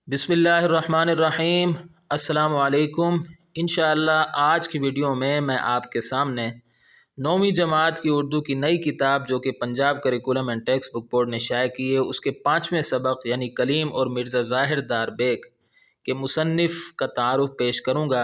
बिस्मिल्लाहिर्रहमानिर्रहीम। अस्सलाम वालेकुम। इंशाअल्लाह आज की वीडियो में मैं आपके सामने 9वीं जमात की उर्दू की नई किताब जो कि Punjab curriculum and text book board ने शाया की है, उसके 5वें सबक यानी कलीम और मिर्ज़ा ज़ाहिर दार बेग के मुसन्निफ़ का तारुफ़ पेश करूँगा।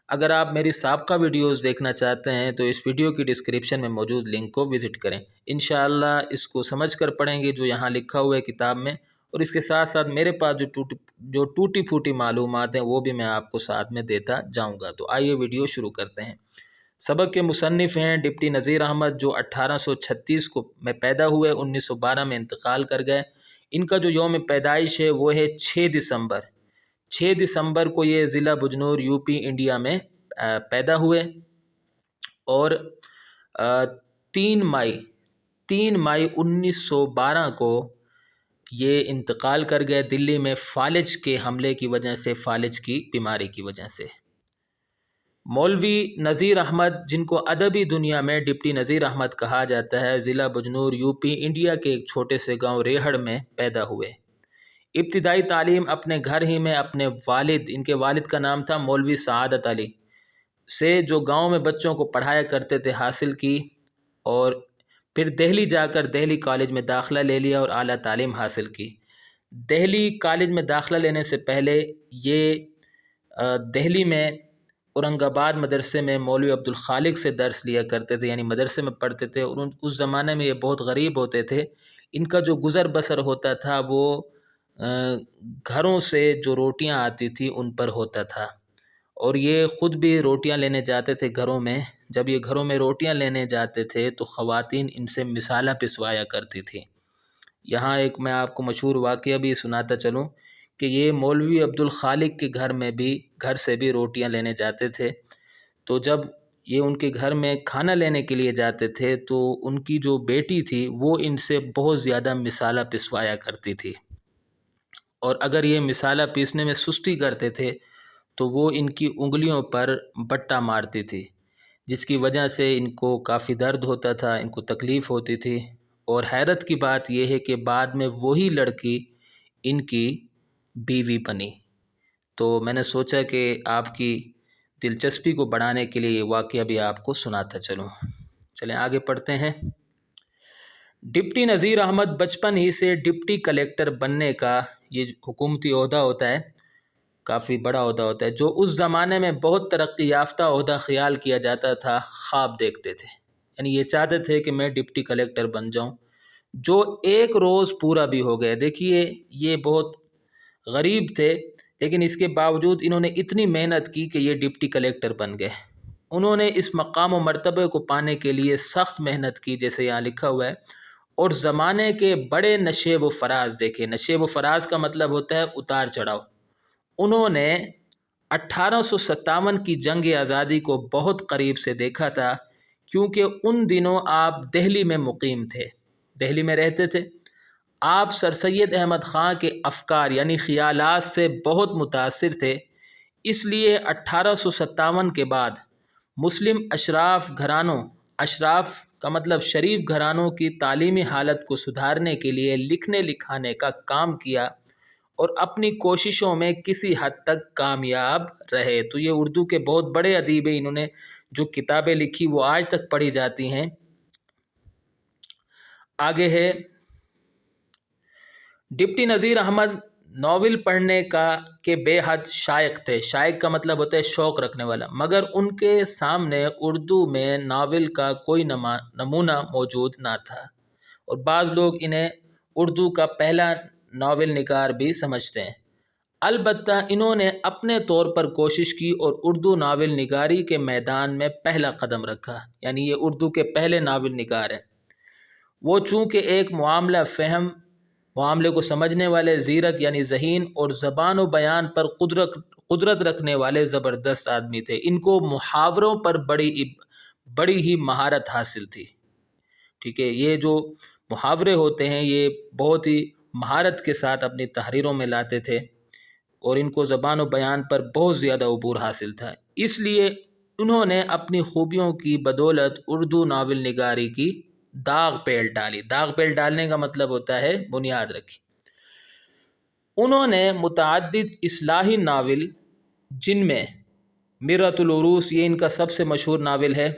अगर आप मेरी साबका वीडियोज़ देखना चाहते हैं तो इस वीडियो की डिस्क्रिप्शन में मौजूद लिंक को विज़िट करें। इंशाअल्लाह इसको समझ कर पढ़ेंगे जो यहाँ लिखा हुआ है किताब में, और इसके साथ साथ मेरे पास जो टूटी फूटी मालूमात हैं वो भी मैं आपको साथ में देता जाऊँगा। तो आइए वीडियो शुरू करते हैं। सबक के मुसन्निफ़ हैं डिप्टी नज़ीर अहमद, जो 1836 को में पैदा हुए, 1912 में इंतकाल कर गए। इनका जो यौम पैदाइश है वो है 6 दिसंबर। 6 दिसंबर को ये ज़िला बुजनूर यूपी इंडिया में पैदा हुए और 3 मई 1912 को ये इंतकाल कर गए दिल्ली में फालिज के हमले की वजह से, फालिज की बीमारी की वजह से। मौलवी नज़ीर अहमद, जिनको अदबी दुनिया में डिप्टी नज़ीर अहमद कहा जाता है, ज़िला बुजनूर यूपी इंडिया के एक छोटे से गांव रेहड़ में पैदा हुए। इब्तिदाई तालीम अपने घर ही में अपने वालिद, इनके वालिद का नाम था मौलवी सआदत अली, से जो गांव में बच्चों को पढ़ाया करते थे, हासिल की। और फिर दिल्ली जाकर दिल्ली कॉलेज में दाखिला ले लिया और आला तालीम हासिल की। दिल्ली कॉलेज में दाखिला लेने से पहले ये दिल्ली में औरंगाबाद मदरसे में मौलवी अब्दुल खालिक से दर्स लिया करते थे, यानी मदरसे में पढ़ते थे। और उस ज़माने में ये बहुत गरीब होते थे। इनका जो गुज़र बसर होता था वो घरों से जो रोटियां आती थी उन पर होता था, और ये ख़ुद भी रोटियां लेने जाते थे घरों में। जब ये घरों में रोटियां लेने जाते थे तो ख़वातीन इनसे मिसाला पिसवाया करती थी। यहाँ एक मैं आपको मशहूर वाक़या भी सुनाता चलूँ कि ये मौलवी अब्दुल खालिक के घर से भी रोटियां लेने जाते थे। तो जब ये उनके घर में खाना लेने के लिए जाते थे तो उनकी जो बेटी थी वो इनसे बहुत ज़्यादा मिसाला पिसवाया करती थी, और अगर ये मिसाला पीसने में सुस्ती करते थे तो वो इनकी उंगलियों पर बट्टा मारती थी, जिसकी वजह से इनको काफ़ी दर्द होता था, इनको तकलीफ़ होती थी। और हैरत की बात यह है कि बाद में वही लड़की इनकी बीवी बनी। तो मैंने सोचा कि आपकी दिलचस्पी को बढ़ाने के लिए ये वाक़या भी आपको सुनाता चलूँ। चलें आगे पढ़ते हैं। डिप्टी नज़ीर अहमद बचपन ही से डिप्टी कलेक्टर बनने का, ये हुकूमती ओहदा होता है, काफ़ी बड़ा ओहदा होता है, जो उस ज़माने में बहुत तरक्की याफ्ता ओहदा ख्याल किया जाता था, ख्वाब देखते थे। यानी ये चाहते थे कि मैं डिप्टी कलेक्टर बन जाऊं, जो एक रोज़ पूरा भी हो गया। देखिए ये बहुत गरीब थे, लेकिन इसके बावजूद इन्होंने इतनी मेहनत की कि ये डिप्टी कलेक्टर बन गए। उन्होंने इस मकाम व मर्तबे को पाने के लिए सख्त मेहनत की, जैसे यहाँ लिखा हुआ है, और ज़माने के बड़े नशेब व फराज देखे। नशेब व फराज का मतलब होता है उतार चढ़ाव। उन्होंने 1857 की जंग आज़ादी को बहुत करीब से देखा था, क्योंकि उन दिनों आप दिल्ली में मुकीम थे, दिल्ली में रहते थे। आप सर सैयद अहमद ख़ान के अफ़कार यानी ख़यालात से बहुत मुतासिर थे। इसलिए 1857 के बाद मुस्लिम अशराफ का मतलब शरीफ घरानों की तालीमी हालत को सुधारने के लिए लिखने लिखाने का काम किया और अपनी कोशिशों में किसी हद तक कामयाब रहे। तो ये उर्दू के बहुत बड़े अदीब हैं। इन्होंने जो किताबें लिखी वो आज तक पढ़ी जाती हैं। आगे है, डिप्टी नज़ीर अहमद नावल पढ़ने के बेहद शायक थे। शायक का मतलब होता है शौक़ रखने वाला, मगर उनके सामने उर्दू में नावल का कोई नमूना मौजूद ना था, और बाज़ लोग इन्हें उर्दू का पहला नावल निगार भी समझते हैं। अलबत्ता इन्होंने अपने तौर पर कोशिश की और उर्दू नावल निगारी के मैदान में पहला कदम रखा, यानी ये उर्दू के पहले नावल निगार हैं। वो चूँकि एक मामले को समझने वाले ज़ीरक यानी ज़हीन और ज़बान व बयान पर कुदरत रखने वाले ज़बरदस्त आदमी थे। इनको मुहावरों पर बड़ी ही महारत हासिल थी। ठीक है, ये जो मुहावरे होते हैं ये बहुत ही महारत के साथ अपनी तहरीरों में लाते थे, और इनको ज़बान व बयान पर बहुत ज़्यादा अबूर हासिल था। इसलिए उन्होंने अपनी खूबियों की बदौलत उर्दू नावल निगारी की दाग पेल डाली। दाग पेल डालने का मतलब होता है बुनियाद रखी। انہوں نے متعدد اصلاحی ناول، جن میں مرۃ العروس، یہ ان کا سب سے مشہور ناول ہے،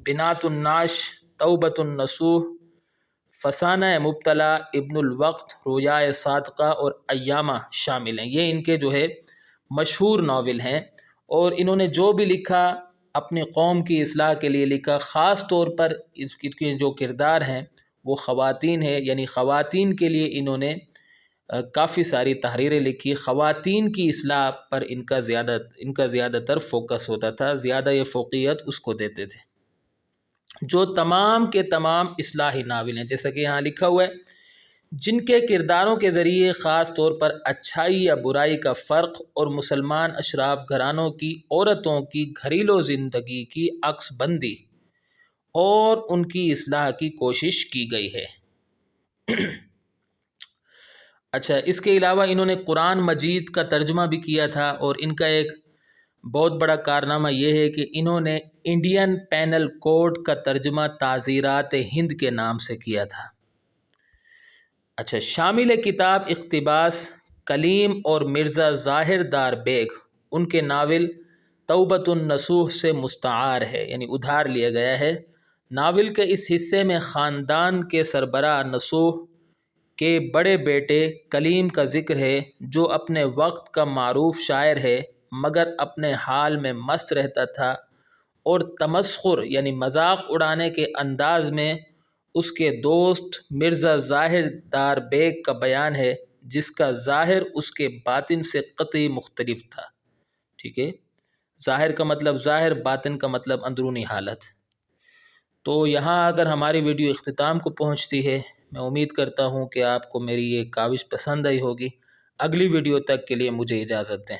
بنات الناش، توبۃ النصوح، فسانہ مبتلا، ابن الوقت، رویائے صادقہ اور ایامہ شامل ہیں۔ یہ ان کے جو ہے مشہور ناول ہیں، اور انہوں نے جو بھی لکھا اپنی قوم کی اصلاح کے لیے لکھا۔ خاص طور پر اس کے جو کردار ہیں وہ خواتین ہیں، یعنی خواتین کے لیے انہوں نے کافی ساری تحریریں لکھی۔ خواتین کی اصلاح پر ان کا زیادہ تر فوکس ہوتا تھا، زیادہ یہ فوقیت اس کو دیتے تھے۔ جو تمام کے تمام اصلاحی ناول ہیں، جیسا کہ یہاں لکھا ہوا ہے، جن کے کرداروں کے ذریعے خاص طور پر اچھائی یا برائی کا فرق اور مسلمان اشراف گھرانوں کی عورتوں کی گھریلو زندگی کی عکس بندی اور ان کی اصلاح کی کوشش کی گئی ہے۔ اچھا، اس کے علاوہ انہوں نے قرآن مجید کا ترجمہ بھی کیا تھا، اور ان کا ایک بہت بڑا کارنامہ یہ ہے کہ انہوں نے انڈین پینل کوڈ کا ترجمہ تعزیرات ہند کے نام سے کیا تھا۔ اچھا، شامل کتاب اقتباس کلیم اور مرزا ظاہر دار بیگ، ان کے ناول توبۃ النصوح سے مستعار ہے، یعنی ادھار لیا گیا ہے۔ ناول کے اس حصے میں خاندان کے سربراہ نصوح کے بڑے بیٹے کلیم کا ذکر ہے، جو اپنے وقت کا معروف شاعر ہے مگر اپنے حال میں مست رہتا تھا، اور تمسخر یعنی مذاق اڑانے کے انداز میں اس کے دوست مرزا ظاہر دار بیگ کا بیان ہے، جس کا ظاہر اس کے باطن سے قطعی مختلف تھا۔ ٹھیک ہے، ظاہر کا مطلب ظاہر، باطن کا مطلب اندرونی حالت۔ تو یہاں اگر ہماری ویڈیو اختتام کو پہنچتی ہے، میں امید کرتا ہوں کہ آپ کو میری یہ کاوش پسند آئی ہوگی۔ اگلی ویڈیو تک کے لیے مجھے اجازت دیں۔